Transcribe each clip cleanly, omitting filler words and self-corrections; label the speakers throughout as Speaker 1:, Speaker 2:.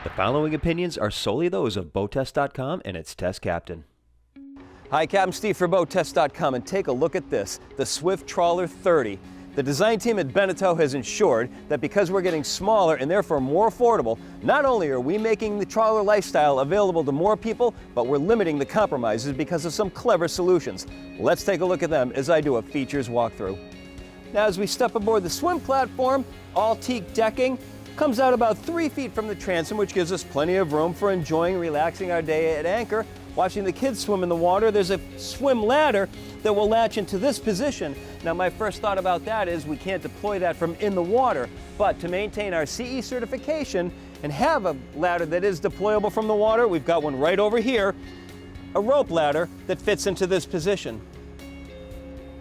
Speaker 1: The following opinions are solely those of BoatTest.com and its test captain.
Speaker 2: Hi, Captain Steve for BoatTest.com, and take a look at this, the Swift Trawler 30. The design team at Beneteau has ensured that because we're getting smaller and therefore more affordable, not only are we making the trawler lifestyle available to more people, but we're limiting the compromises because of some clever solutions. Let's take a look at them as I do a features walkthrough. Now, as we step aboard the swim platform, all teak decking comes out about 3 feet from the transom, which gives us plenty of room for enjoying and relaxing our day at anchor. Watching the kids swim in the water, there's a swim ladder that will latch into this position. Now, my first thought about that is we can't deploy that from in the water, but to maintain our CE certification and have a ladder that is deployable from the water, we've got one right over here, a rope ladder that fits into this position.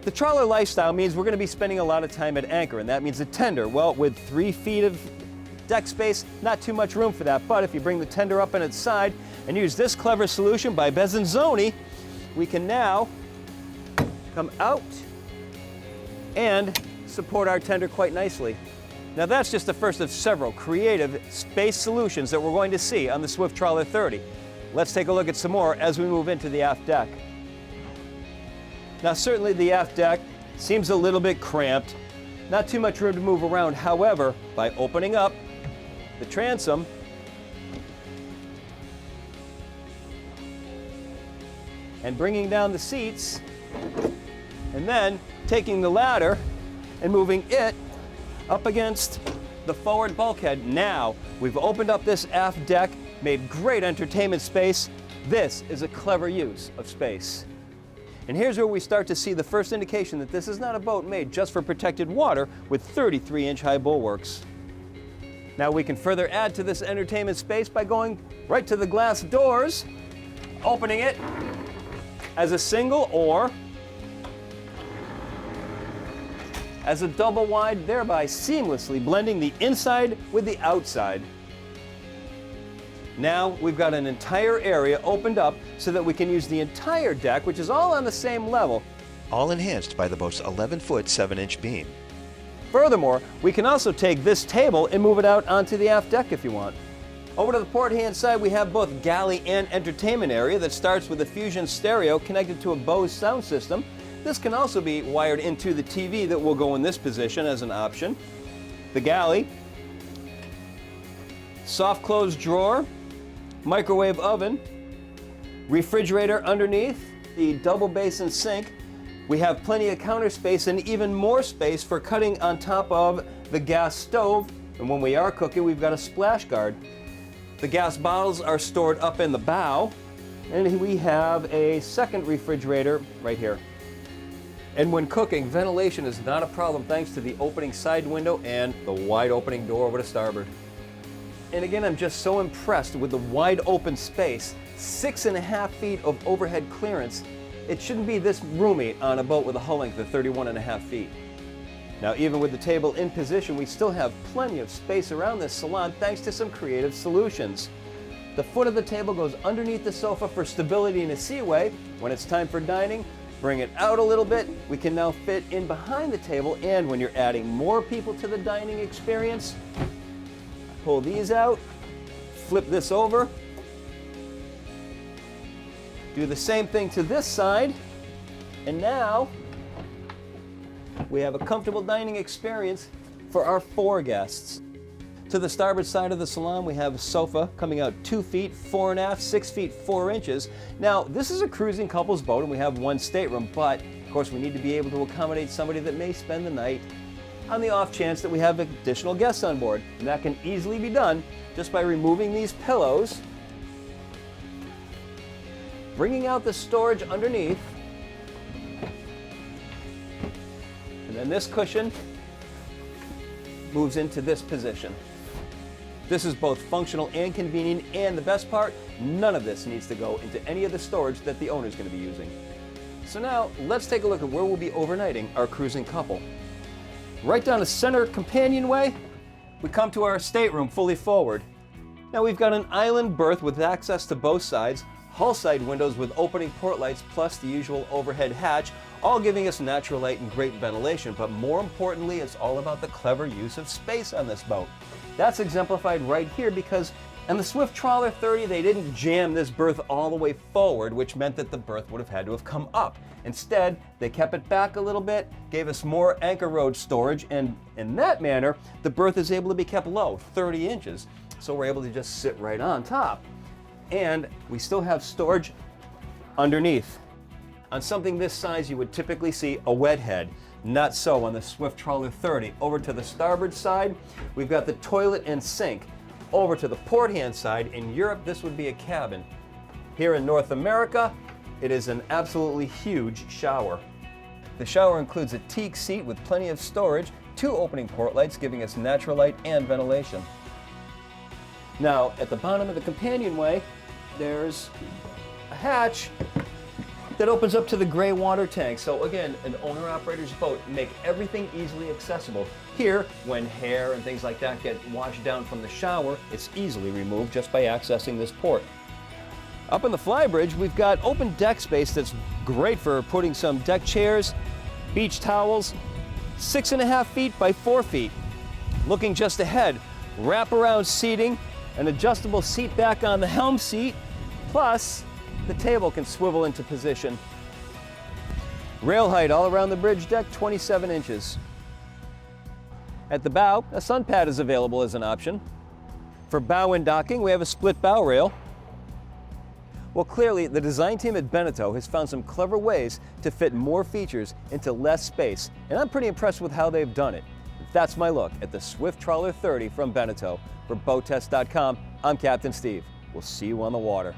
Speaker 2: The trawler lifestyle means we're going to be spending a lot of time at anchor, and that means a tender. Well, with 3 feet of deck space, not too much room for that, but if you bring the tender up on its side and use this clever solution by Bezinzoni, we can now come out and support our tender quite nicely. Now, that's just the first of several creative space solutions that we're going to see on the Swift Trawler 30. Let's take a look at some more as we move into the aft deck. Now, certainly the aft deck seems a little bit cramped, not too much room to move around. However, by opening up the transom and bringing down the seats, and then taking the ladder and moving it up against the forward bulkhead. Now, we've opened up this aft deck, made great entertainment space. This is a clever use of space. And here's where we start to see the first indication that this is not a boat made just for protected water with 33-inch high bulwarks. Now, we can further add to this entertainment space by going right to the glass doors, opening it as a single or as a double wide, thereby seamlessly blending the inside with the outside. Now we've got an entire area opened up so that we can use the entire deck, which is all on the same level.
Speaker 3: All enhanced by the boat's 11-foot 7-inch beam.
Speaker 2: Furthermore, we can also take this table and move it out onto the aft deck if you want. Over to the port-hand side, we have both galley and entertainment area that starts with a Fusion stereo connected to a Bose sound system. This can also be wired into the TV that will go in this position as an option. The galley, soft close drawer, microwave oven, refrigerator underneath, the double basin sink. We have plenty of counter space and even more space for cutting on top of the gas stove. And when we are cooking, we've got a splash guard. The gas bottles are stored up in the bow, and we have a second refrigerator right here. And when cooking, ventilation is not a problem thanks to the opening side window and the wide opening door over to starboard. And again, I'm just so impressed with the wide open space, 6.5 feet of overhead clearance. It shouldn't be this roomy on a boat with a hull length of 31.5 feet. Now, even with the table in position, we still have plenty of space around this salon thanks to some creative solutions. The foot of the table goes underneath the sofa for stability in a seaway. When it's time for dining, bring it out a little bit. We can now fit in behind the table, and when you're adding more people to the dining experience, pull these out, flip this over, do the same thing to this side, and now we have a comfortable dining experience for our 4 guests. To the starboard side of the salon, we have a sofa coming out 2 feet, 4 1/2, 6 feet, 4 inches. Now, this is a cruising couples boat and we have 1 stateroom, but of course we need to be able to accommodate somebody that may spend the night on the off chance that we have additional guests on board. And that can easily be done just by removing these pillows, bringing out the storage underneath, and then this cushion moves into this position. This is both functional and convenient, and the best part, none of this needs to go into any of the storage that the owner is going to be using. So now, let's take a look at where we'll be overnighting our cruising couple. Right down the center companionway, we come to our stateroom fully forward. Now we've got an island berth with access to both sides, hull side windows with opening port lights plus the usual overhead hatch, all giving us natural light and great ventilation, but more importantly, it's all about the clever use of space on this boat. That's exemplified right here because And the Swift Trawler 30, they didn't jam this berth all the way forward, which meant that the berth would have had to have come up. Instead, they kept it back a little bit, gave us more anchorage storage, and in that manner, the berth is able to be kept low, 30 inches. So we're able to just sit right on top. And we still have storage underneath. On something this size, you would typically see a wet head. Not so on the Swift Trawler 30. Over to the starboard side, we've got the toilet and sink. Over to the port hand side, in Europe, this would be a cabin. Here in North America, it is an absolutely huge shower. The shower includes a teak seat with plenty of storage, 2 opening port lights giving us natural light and ventilation. Now, at the bottom of the companionway, there's a hatch that opens up to the gray water tank. So again, an owner-operator's boat, make everything easily accessible. Here, when hair and things like that get washed down from the shower, it's easily removed just by accessing this port. Up on the Flybridge, we've got open deck space that's great for putting some deck chairs, beach towels, 6.5 feet by 4 feet. Looking just ahead, wraparound seating, an adjustable seat back on the helm seat, plus the table can swivel into position. Rail height all around the bridge deck, 27 inches. At the bow, a sun pad is available as an option. For bow and docking, we have a split bow rail. Well, clearly, the design team at Beneteau has found some clever ways to fit more features into less space, and I'm pretty impressed with how they've done it. That's my look at the Swift Trawler 30 from Beneteau. For BoatTest.com, I'm Captain Steve. We'll see you on the water.